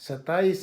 27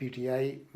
PTI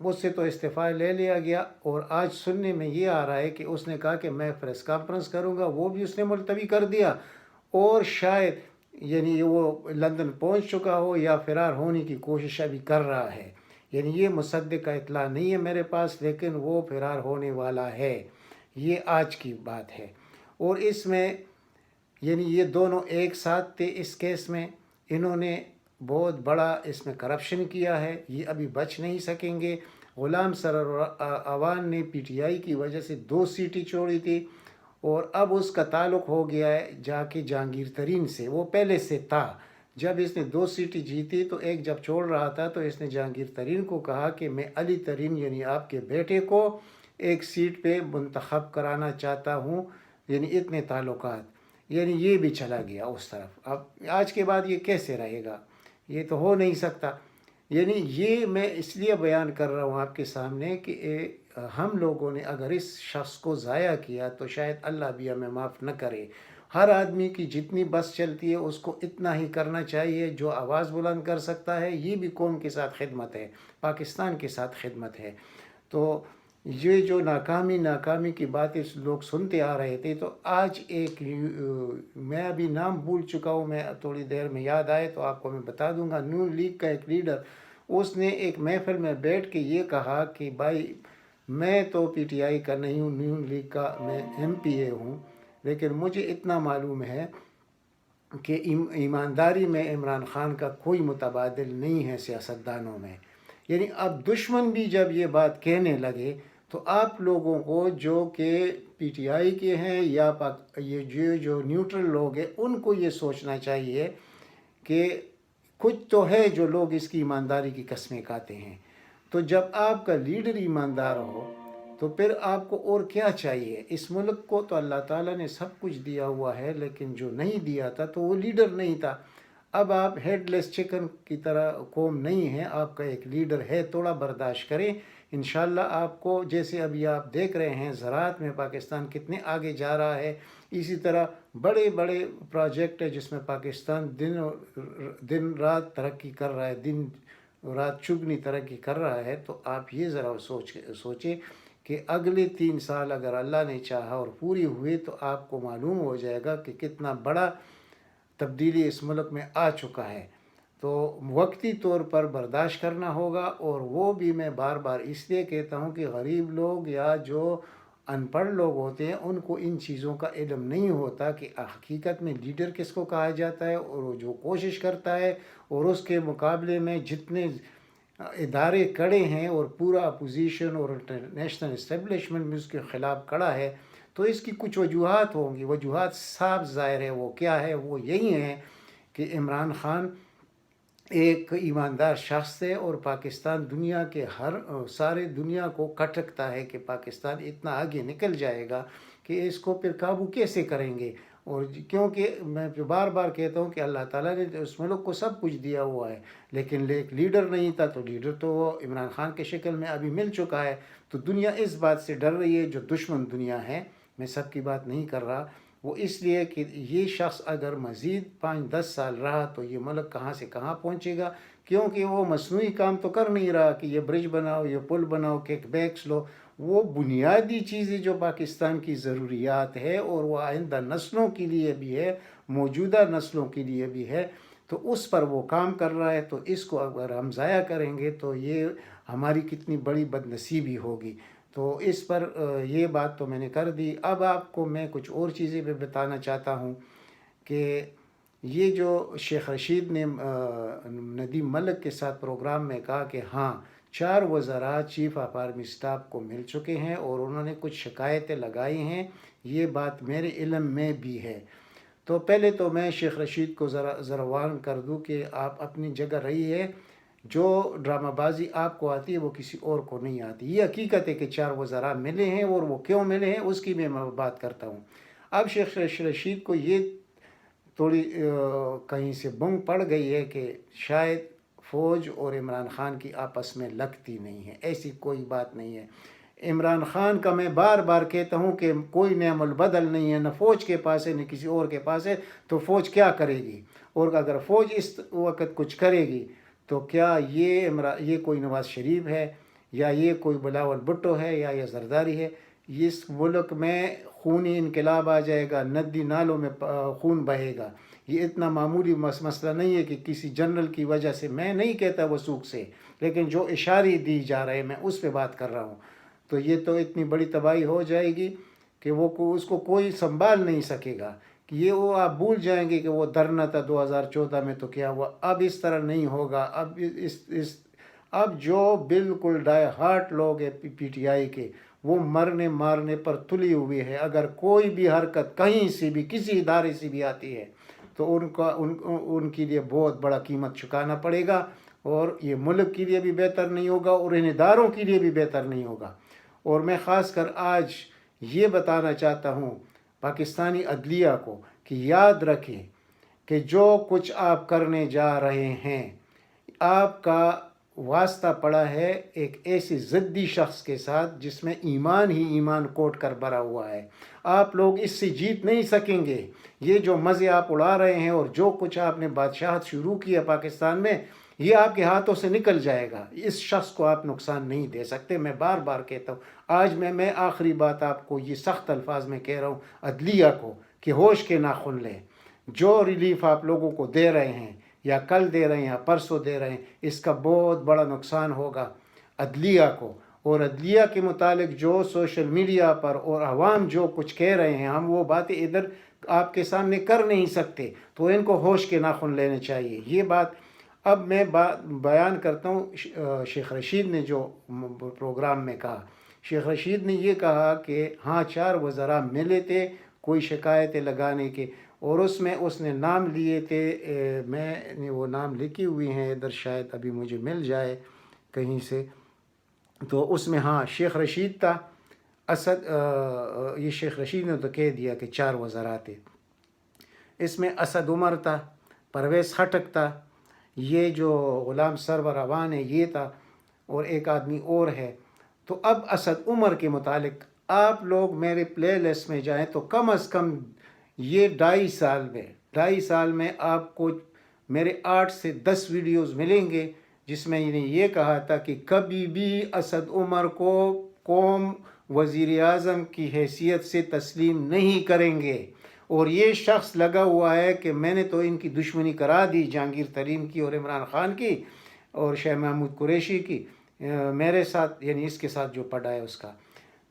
اس سے تو استعفیٰ لے لیا گیا، اور آج سننے میں یہ آ رہا ہے کہ اس نے کہا کہ میں پریس کانفرنس کروں گا، وہ بھی اس نے ملتوی کر دیا، اور شاید یعنی وہ لندن پہنچ چکا ہو یا فرار ہونے کی کوشش ابھی کر رہا ہے۔ یعنی یہ مصدق کا اطلاع نہیں ہے میرے پاس، لیکن وہ فرار ہونے والا ہے، یہ آج کی بات ہے۔ اور اس میں یعنی یہ دونوں ایک ساتھ تھے اس کیس میں، انہوں نے بہت بڑا اس میں کرپشن کیا ہے، یہ ابھی بچ نہیں سکیں گے۔ غلام سرور اوان نے پی ٹی آئی کی وجہ سے 2 سیٹیں چھوڑی تھی، اور اب اس کا تعلق ہو گیا ہے جا کے جہانگیر ترین سے، وہ پہلے سے تھا۔ جب اس نے 2 سیٹیں جیتی تو ایک جب چھوڑ رہا تھا تو اس نے جہانگیر ترین کو کہا کہ میں علی ترین یعنی آپ کے بیٹے کو ایک سیٹ پہ منتخب کرانا چاہتا ہوں، یعنی اتنے تعلقات، یعنی یہ بھی چلا گیا اس طرف۔ اب آج کے بعد یہ کیسے رہے گا؟ یہ تو ہو نہیں سکتا۔ یعنی یہ میں اس لیے بیان کر رہا ہوں آپ کے سامنے کہ ہم لوگوں نے اگر اس شخص کو ضائع کیا تو شاید اللہ بھی ہمیں معاف نہ کرے۔ ہر آدمی کی جتنی بس چلتی ہے اس کو اتنا ہی کرنا چاہیے، جو آواز بلند کر سکتا ہے۔ یہ بھی قوم کے ساتھ خدمت ہے، پاکستان کے ساتھ خدمت ہے۔ تو یہ جو ناکامی کی باتیں لوگ سنتے آ رہے تھے، تو آج ایک میں ابھی نام بھول چکا ہوں، میں تھوڑی دیر میں یاد آئے تو آپ کو میں بتا دوں گا، نون لیگ کا ایک لیڈر، اس نے ایک محفل میں بیٹھ کے یہ کہا کہ بھائی میں تو پی ٹی آئی کا نہیں ہوں، نون لیگ کا میں ایم پی اے ہوں، لیکن مجھے اتنا معلوم ہے کہ ایمانداری میں عمران خان کا کوئی متبادل نہیں ہے سیاستدانوں میں۔ یعنی اب دشمن بھی جب یہ بات کہنے لگے تو آپ لوگوں کو جو کہ پی ٹی آئی کے ہیں یا یہ جو نیوٹرل لوگ ہیں، ان کو یہ سوچنا چاہیے کہ کچھ تو ہے جو لوگ اس کی ایمانداری کی قسمیں کھاتے ہیں۔ تو جب آپ کا لیڈر ایماندار ہو تو پھر آپ کو اور کیا چاہیے؟ اس ملک کو تو اللہ تعالیٰ نے سب کچھ دیا ہوا ہے، لیکن جو نہیں دیا تھا تو وہ لیڈر نہیں تھا۔ اب آپ ہیڈ لیس چکن کی طرح قوم نہیں ہے، آپ کا ایک لیڈر ہے، تھوڑا برداشت کریں۔ انشاءاللہ آپ کو جیسے ابھی آپ دیکھ رہے ہیں زراعت میں پاکستان کتنے آگے جا رہا ہے، اسی طرح بڑے بڑے پروجیکٹ ہے جس میں پاکستان دن رات ترقی کر رہا ہے، دن رات چگنی ترقی کر رہا ہے۔ تو آپ یہ ذرا سوچیں کہ اگلے 3 سال اگر اللہ نے چاہا اور پوری ہوئی تو آپ کو معلوم ہو جائے گا کہ کتنا بڑا تبدیلی اس ملک میں آ چکا ہے۔ تو وقتی طور پر برداشت کرنا ہوگا، اور وہ بھی میں بار بار اس لیے کہتا ہوں کہ غریب لوگ یا جو ان پڑھ لوگ ہوتے ہیں ان کو ان چیزوں کا علم نہیں ہوتا کہ حقیقت میں لیڈر کس کو کہا جاتا ہے، اور وہ جو کوشش کرتا ہے اور اس کے مقابلے میں جتنے ادارے کڑے ہیں اور پورا اپوزیشن اور انٹرنیشنل اسٹیبلشمنٹ بھی اس کے خلاف کڑا ہے، تو اس کی کچھ وجوہات ہوں گی۔ وجوہات صاف ظاہر ہے، وہ کیا ہے؟ وہ یہی ہیں کہ عمران خان ایک ایماندار شخص ہے، اور پاکستان دنیا کے سارے دنیا کو کھٹکتا ہے کہ پاکستان اتنا آگے نکل جائے گا کہ اس کو پھر قابو کیسے کریں گے۔ اور کیونکہ میں بار بار کہتا ہوں کہ اللہ تعالیٰ نے اس ملک کو سب کچھ دیا ہوا ہے، لیکن ایک لیڈر نہیں تھا، تو لیڈر تو وہ عمران خان کے شکل میں ابھی مل چکا ہے۔ تو دنیا اس بات سے ڈر رہی ہے، جو دشمن دنیا ہے، میں سب کی بات نہیں کر رہا، وہ اس لیے کہ یہ شخص اگر مزید 5-10 سال رہا تو یہ ملک کہاں سے کہاں پہنچے گا، کیونکہ وہ مصنوعی کام تو کر نہیں رہا کہ یہ برج بناؤ، یہ پل بناؤ، کیک بیکس لو۔ وہ بنیادی چیزیں جو پاکستان کی ضروریات ہے اور وہ آئندہ نسلوں کے لیے بھی ہے، موجودہ نسلوں کے لیے بھی ہے، تو اس پر وہ کام کر رہا ہے۔ تو اس کو اگر ہم ضائع کریں گے تو یہ ہماری کتنی بڑی بد نصیبی ہوگی۔ تو اس پر یہ بات تو میں نے کر دی۔ اب آپ کو میں کچھ اور چیزیں بھی بتانا چاہتا ہوں کہ یہ جو شیخ رشید نے ندیم ملک کے ساتھ پروگرام میں کہا کہ ہاں 4 وزراء چیف آف آرمی اسٹاف کو مل چکے ہیں اور انہوں نے کچھ شکایتیں لگائی ہیں، یہ بات میرے علم میں بھی ہے۔ تو پہلے تو میں شیخ رشید کو ذرا وارن کر دوں کہ آپ اپنی جگہ رہی ہے، جو ڈرامہ بازی آپ کو آتی ہے وہ کسی اور کو نہیں آتی۔ یہ حقیقت ہے کہ 4 وزراء ملے ہیں، اور وہ کیوں ملے ہیں اس کی میں بات کرتا ہوں۔ اب شیخ رشید کو یہ تھوڑی کہیں سے بنگ پڑ گئی ہے کہ شاید فوج اور عمران خان کی آپس میں لگتی نہیں ہے، ایسی کوئی بات نہیں ہے۔ عمران خان کا میں بار بار کہتا ہوں کہ کوئی نعم البدل نہیں ہے، نہ فوج کے پاس ہے نہ کسی اور کے پاس ہے، تو فوج کیا کرے گی؟ اور اگر فوج اس وقت کچھ کرے گی تو کیا یہ کوئی نواز شریف ہے یا یہ کوئی بلاول بھٹو ہے یا یہ زرداری ہے، اس ملک میں خونی انقلاب آ جائے گا، ندی نالوں میں خون بہے گا۔ یہ اتنا معمولی مسئلہ نہیں ہے کہ کسی جنرل کی وجہ سے، میں نہیں کہتا وثوق سے، لیکن جو اشارے دی جا رہے ہیں میں اس پہ بات کر رہا ہوں، تو یہ تو اتنی بڑی تباہی ہو جائے گی کہ اس کو کوئی سنبھال نہیں سکے گا، کہ یہ وہ آپ بھول جائیں گے کہ وہ دھرنا تھا 2014 میں تو کیا ہوا۔ اب اس طرح نہیں ہوگا۔ اب جو بالکل ڈائی ہارٹ لوگ ہیں پی ٹی آئی کے، وہ مرنے مارنے پر تلی ہوئے ہیں۔ اگر کوئی بھی حرکت کہیں سے بھی کسی ادارے سے بھی آتی ہے تو ان کے لیے بہت بڑا قیمت چکانا پڑے گا، اور یہ ملک کے لیے بھی بہتر نہیں ہوگا اور ان اداروں کے لیے بھی بہتر نہیں ہوگا۔ اور میں خاص کر آج یہ بتانا چاہتا ہوں پاکستانی عدلیہ کو کہ یاد رکھیں کہ جو کچھ آپ کرنے جا رہے ہیں، آپ کا واسطہ پڑا ہے ایک ایسے ضدی شخص کے ساتھ جس میں ایمان ہی ایمان کوٹ کر بھرا ہوا ہے۔ آپ لوگ اس سے جیت نہیں سکیں گے۔ یہ جو مزے آپ اڑا رہے ہیں اور جو کچھ آپ نے بادشاہت شروع کی ہے پاکستان میں، یہ آپ کے ہاتھوں سے نکل جائے گا۔ اس شخص کو آپ نقصان نہیں دے سکتے۔ میں بار بار کہتا ہوں، آج میں آخری بات آپ کو یہ سخت الفاظ میں کہہ رہا ہوں عدلیہ کو کہ ہوش کے ناخن لیں۔ جو ریلیف آپ لوگوں کو دے رہے ہیں، یا کل دے رہے ہیں یا پرسوں دے رہے ہیں، اس کا بہت بڑا نقصان ہوگا عدلیہ کو۔ اور عدلیہ کے متعلق جو سوشل میڈیا پر اور عوام جو کچھ کہہ رہے ہیں، ہم وہ باتیں ادھر آپ کے سامنے کر نہیں سکتے، تو ان کو ہوش کے ناخن لینے چاہیے۔ یہ بات اب میں بیان کرتا ہوں۔ شیخ رشید نے جو پروگرام میں کہا، شیخ رشید نے یہ کہا کہ ہاں 4 وزراء ملے تھے کوئی شکایتیں لگانے کے، اور اس نے نام لیے تھے، میں نے وہ نام لکھی ہوئی ہیں ادھر، شاید ابھی مجھے مل جائے کہیں سے، تو اس میں ہاں شیخ رشید تھا، یہ شیخ رشید نے تو کہہ دیا کہ 4 وزراء تھے۔ اس میں اسد عمر تھا، پرویز خٹک تھا، یہ جو غلام سرور اوان ہے یہ تھا، اور ایک آدمی اور ہے۔ تو اب اسد عمر کے متعلق آپ لوگ میرے پلے لسٹ میں جائیں تو کم از کم یہ 2.5 سال میں آپ کو میرے 8 سے 10 ویڈیوز ملیں گے جس میں انہیں یہ کہا تھا کہ کبھی بھی اسد عمر کو قوم وزیر اعظم کی حیثیت سے تسلیم نہیں کریں گے۔ اور یہ شخص لگا ہوا ہے کہ میں نے تو ان کی دشمنی کرا دی، جہانگیر ترین کی اور عمران خان کی اور شاہ محمود قریشی کی، میرے ساتھ یعنی اس کے ساتھ جو پڑا ہے اس کا۔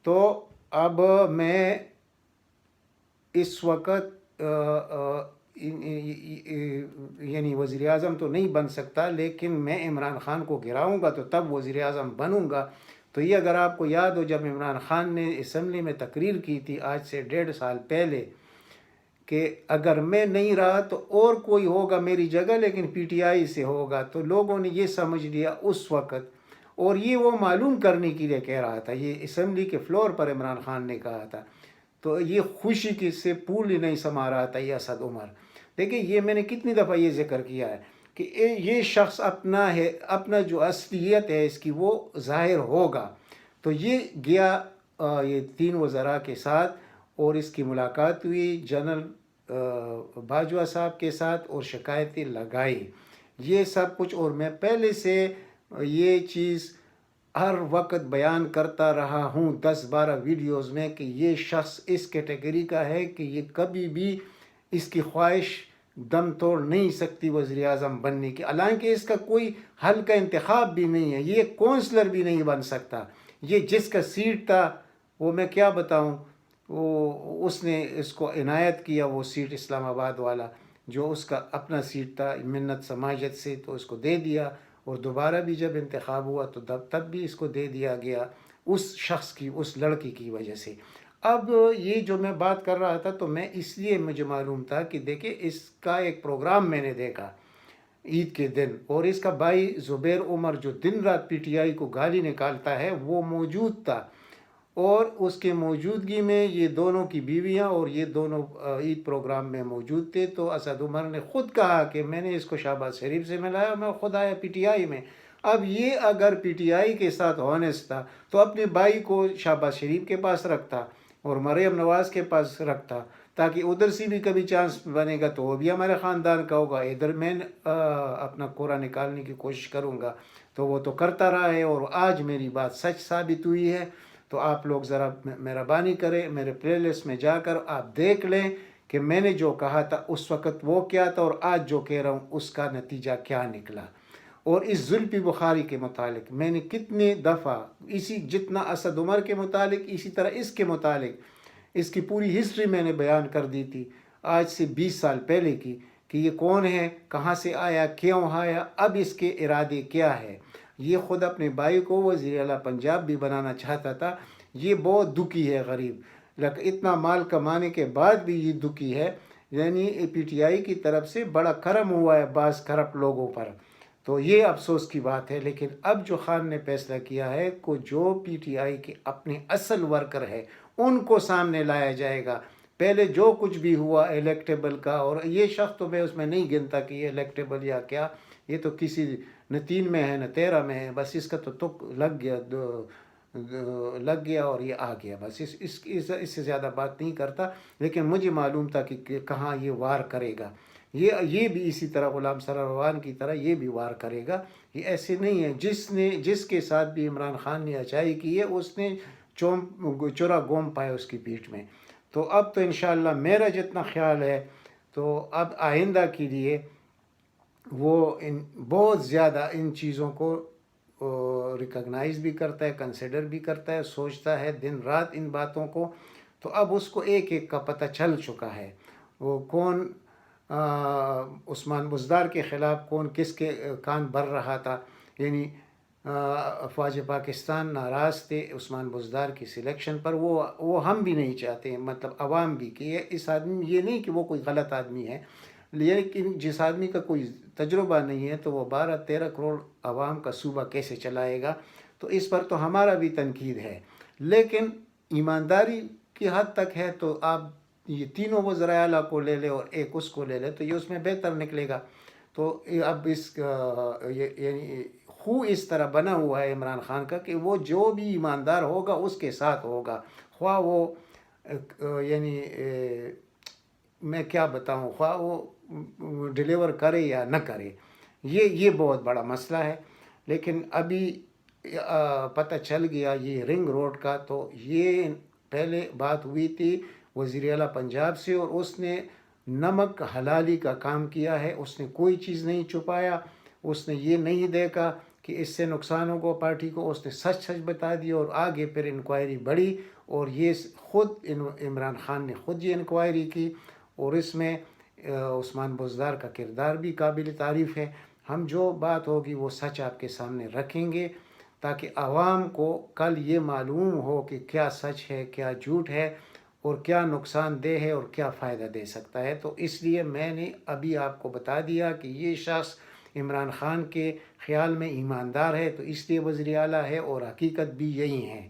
تو اب میں اس وقت یعنی وزیر اعظم تو نہیں بن سکتا، لیکن میں عمران خان کو گراؤں گا تو تب وزیر اعظم بنوں گا۔ تو یہ اگر آپ کو یاد ہو، جب عمران خان نے اسمبلی میں تقریر کی تھی آج سے 1.5 سال پہلے کہ اگر میں نہیں رہا تو اور کوئی ہوگا میری جگہ، لیکن پی ٹی آئی سے ہوگا، تو لوگوں نے یہ سمجھ لیا اس وقت، اور یہ وہ معلوم کرنے کے لیے کہہ رہا تھا، یہ اسمبلی کے فلور پر عمران خان نے کہا تھا، تو یہ خوشی کی سے پھول ہی نہیں سما رہا تھا یہ اسد عمر۔ دیکھیں یہ میں نے کتنی دفعہ یہ ذکر کیا ہے کہ یہ شخص اپنا جو اصلیت ہے اس کی وہ ظاہر ہوگا۔ تو یہ گیا یہ 3 وزراء کے ساتھ، اور اس کی ملاقات ہوئی جنرل باجوہ صاحب کے ساتھ، اور شکایتیں لگائی، یہ سب کچھ۔ اور میں پہلے سے یہ چیز ہر وقت بیان کرتا رہا ہوں 10-12 ویڈیوز میں کہ یہ شخص اس کیٹیگری کا ہے کہ یہ کبھی بھی اس کی خواہش دم توڑ نہیں سکتی وزیر اعظم بننے کی، حالانکہ اس کا کوئی حل کا انتخاب بھی نہیں ہے، یہ کونسلر بھی نہیں بن سکتا۔ یہ جس کا سیٹ تھا وہ میں کیا بتاؤں، وہ اس نے اس کو عنایت کیا، وہ سیٹ اسلام آباد والا جو اس کا اپنا سیٹ تھا منت سماجت سے، تو اس کو دے دیا، اور دوبارہ بھی جب انتخاب ہوا تو تب بھی اس کو دے دیا گیا اس شخص کی، اس لڑکی کی وجہ سے۔ اب یہ جو میں بات کر رہا تھا تو میں اس لیے مجھے معلوم تھا کہ دیکھیں اس کا ایک پروگرام میں نے دیکھا عید کے دن، اور اس کا بھائی زبیر عمر جو دن رات پی ٹی آئی کو گالی نکالتا ہے وہ موجود تھا، اور اس کے موجودگی میں یہ دونوں کی بیویاں اور یہ دونوں عید پروگرام میں موجود تھے۔ تو اسد عمر نے خود کہا کہ میں نے اس کو شہباز شریف سے ملایا، میں خود آیا پی ٹی آئی میں۔ اب یہ اگر پی ٹی آئی کے ساتھ ہونسٹ تھا تو اپنے بھائی کو شہباز شریف کے پاس رکھتا اور مریم نواز کے پاس رکھتا، تاکہ ادھر سے بھی کبھی چانس بنے گا تو وہ بھی ہمارے خاندان کا ہوگا. ادھر میں اپنا کوڑا نکالنے کی کوشش کروں گا. تو وہ تو کرتا رہا ہے اور آج میری بات سچ ثابت ہوئی ہے. تو آپ لوگ ذرا مہربانی کریں میرے پلے لسٹ میں جا کر آپ دیکھ لیں کہ میں نے جو کہا تھا اس وقت وہ کیا تھا اور آج جو کہہ رہا ہوں اس کا نتیجہ کیا نکلا. اور اس زلفی بخاری کے متعلق میں نے کتنے دفعہ اسی جتنا اسد عمر کے متعلق اسی طرح اس کے متعلق اس کی پوری ہسٹری میں نے بیان کر دی تھی آج سے 20 سال پہلے کی کہ یہ کون ہے, کہاں سے آیا, کیوں آیا, اب اس کے ارادے کیا ہے. یہ خود اپنے بھائی کو وزیر اعلیٰ پنجاب بھی بنانا چاہتا تھا. یہ بہت دکھی ہے غریب, لیکن اتنا مال کمانے کے بعد بھی یہ دکھی ہے. یعنی پی ٹی آئی کی طرف سے بڑا کرم ہوا ہے بعض کرپٹ لوگوں پر, تو یہ افسوس کی بات ہے. لیکن اب جو خان نے فیصلہ کیا ہے کہ جو پی ٹی آئی کے اپنے اصل ورکر ہے ان کو سامنے لایا جائے گا. پہلے جو کچھ بھی ہوا الیکٹیبل کا, اور یہ شخص تو میں اس میں نہیں گنتا کہ یہ الیکٹیبل یا کیا, یہ تو کسی نہ 3 میں ہے نہ 13 میں ہے, بس اس کا تو تک لگ گیا اور یہ آ گیا. بس اس سے زیادہ بات نہیں کرتا. لیکن مجھے معلوم تھا کہ کہاں یہ وار کرے گا. یہ بھی اسی طرح غلام سرور کی طرح یہ بھی وار کرے گا. یہ ایسے نہیں ہے. جس کے ساتھ بھی عمران خان نے اچائی کی ہے اس نے چورا گوم پایا اس کی پیٹھ میں. تو اب تو انشاءاللہ میرا جتنا خیال ہے تو اب آئندہ کے لیے وہ بہت زیادہ ان چیزوں کو ریکگنائز بھی کرتا ہے, کنسیڈر بھی کرتا ہے, سوچتا ہے دن رات ان باتوں کو. تو اب اس کو ایک ایک کا پتہ چل چکا ہے. وہ کون عثمان بزدار کے خلاف کون کس کے کان بھر رہا تھا. یعنی افواج پاکستان ناراض تھے عثمان بزدار کی سلیکشن پر. وہ ہم بھی نہیں چاہتے ہیں, مطلب عوام بھی, کہ اس آدمی یہ نہیں کہ وہ کوئی غلط آدمی ہے, لیکن جس آدمی کا کوئی تجربہ نہیں ہے تو وہ 12-13 کروڑ عوام کا صوبہ کیسے چلائے گا. تو اس پر تو ہمارا بھی تنقید ہے. لیکن ایمانداری کی حد تک ہے تو آپ یہ تینوں وزراء اعلیٰ کو لے لے اور ایک اس کو لے لے تو یہ اس میں بہتر نکلے گا. تو اب یعنی اس طرح بنا ہوا ہے عمران خان کا کہ وہ جو بھی ایماندار ہوگا اس کے ساتھ ہوگا, خواہ وہ یعنی میں کیا بتاؤں, خواہ وہ ڈیلیور کرے یا نہ کرے. یہ بہت بڑا مسئلہ ہے. لیکن ابھی پتہ چل گیا یہ رنگ روڈ کا, تو یہ پہلے بات ہوئی تھی وزیر اعلیٰ پنجاب سے اور اس نے نمک حلالی کا کام کیا ہے. اس نے کوئی چیز نہیں چھپایا. اس نے یہ نہیں دیکھا کہ اس سے نقصان ہوگا پارٹی کو. اس نے سچ بتا دیا اور آگے پھر انکوائری بڑھی اور یہ خود عمران خان نے خود یہ انکوائری کی. اور اس میں عثمان بزدار کا کردار بھی قابل تعریف ہے. ہم جو بات ہوگی وہ سچ آپ کے سامنے رکھیں گے تاکہ عوام کو کل یہ معلوم ہو کہ کیا سچ ہے کیا جھوٹ ہے اور کیا نقصان دہ ہے اور کیا فائدہ دے سکتا ہے. تو اس لیے میں نے ابھی آپ کو بتا دیا کہ یہ شخص عمران خان کے خیال میں ایماندار ہے تو اس لیے وزیر اعلیٰ ہے اور حقیقت بھی یہی ہے.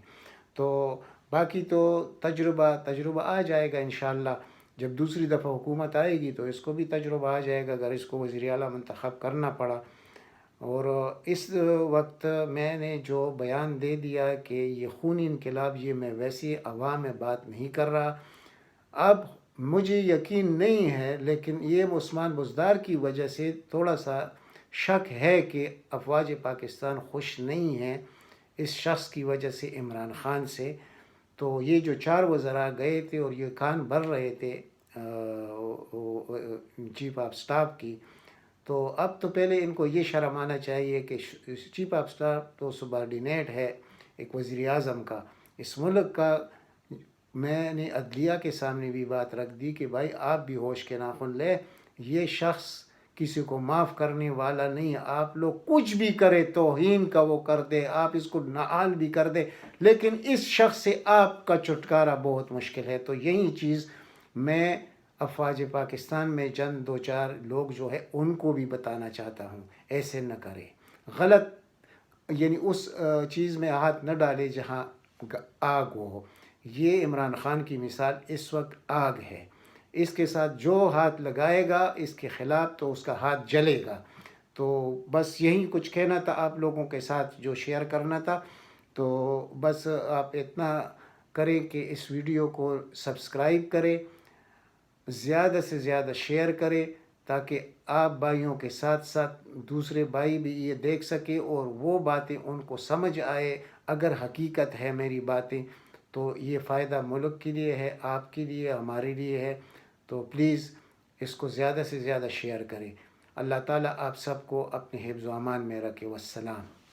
تو باقی تو تجربہ آ جائے گا انشاءاللہ. جب دوسری دفعہ حکومت آئے گی تو اس کو بھی تجربہ آ جائے گا اگر اس کو وزیر اعلیٰ منتخب کرنا پڑا. اور اس وقت میں نے جو بیان دے دیا کہ یہ خونی انقلاب, یہ میں ویسے عوام میں بات نہیں کر رہا. اب مجھے یقین نہیں ہے لیکن یہ عثمان بزدار کی وجہ سے تھوڑا سا شک ہے کہ افواج پاکستان خوش نہیں ہیں اس شخص کی وجہ سے عمران خان سے. تو یہ جو 4 وزراء گئے تھے اور یہ کان بھر رہے تھے چیف آف سٹاف کی, تو اب تو پہلے ان کو یہ شرم آنا چاہیے کہ چیف آف سٹاف تو سبارڈینیٹ ہے ایک وزیر اعظم کا اس ملک کا. میں نے عدلیہ کے سامنے بھی بات رکھ دی کہ بھائی آپ بھی ہوش کے ناخن لے, یہ شخص کسی کو معاف کرنے والا نہیں ہے. آپ لوگ کچھ بھی کرے, توہین کا وہ کر دے, آپ اس کو نعال بھی کر دے, لیکن اس شخص سے آپ کا چھٹکارا بہت مشکل ہے. تو یہی چیز میں افواج پاکستان میں چند 2-4 لوگ جو ہے ان کو بھی بتانا چاہتا ہوں, ایسے نہ کرے. غلط یعنی اس چیز میں ہاتھ نہ ڈالے جہاں آگ ہو. یہ عمران خان کی مثال اس وقت آگ ہے. اس کے ساتھ جو ہاتھ لگائے گا اس کے خلاف تو اس کا ہاتھ جلے گا. تو بس یہی کچھ کہنا تھا آپ لوگوں کے ساتھ جو شیئر کرنا تھا. تو بس آپ اتنا کریں کہ اس ویڈیو کو سبسکرائب کریں زیادہ سے زیادہ شیئر کرے تاکہ آپ بھائیوں کے ساتھ ساتھ دوسرے بھائی بھی یہ دیکھ سکے اور وہ باتیں ان کو سمجھ آئے. اگر حقیقت ہے میری باتیں تو یہ فائدہ ملک کے لیے ہے، آپ کے لیے، ہمارے لیے ہے. تو پلیز اس کو زیادہ سے زیادہ شیئر کریں. اللہ تعالیٰ آپ سب کو اپنے حفظ و امان میں رکھے. والسلام.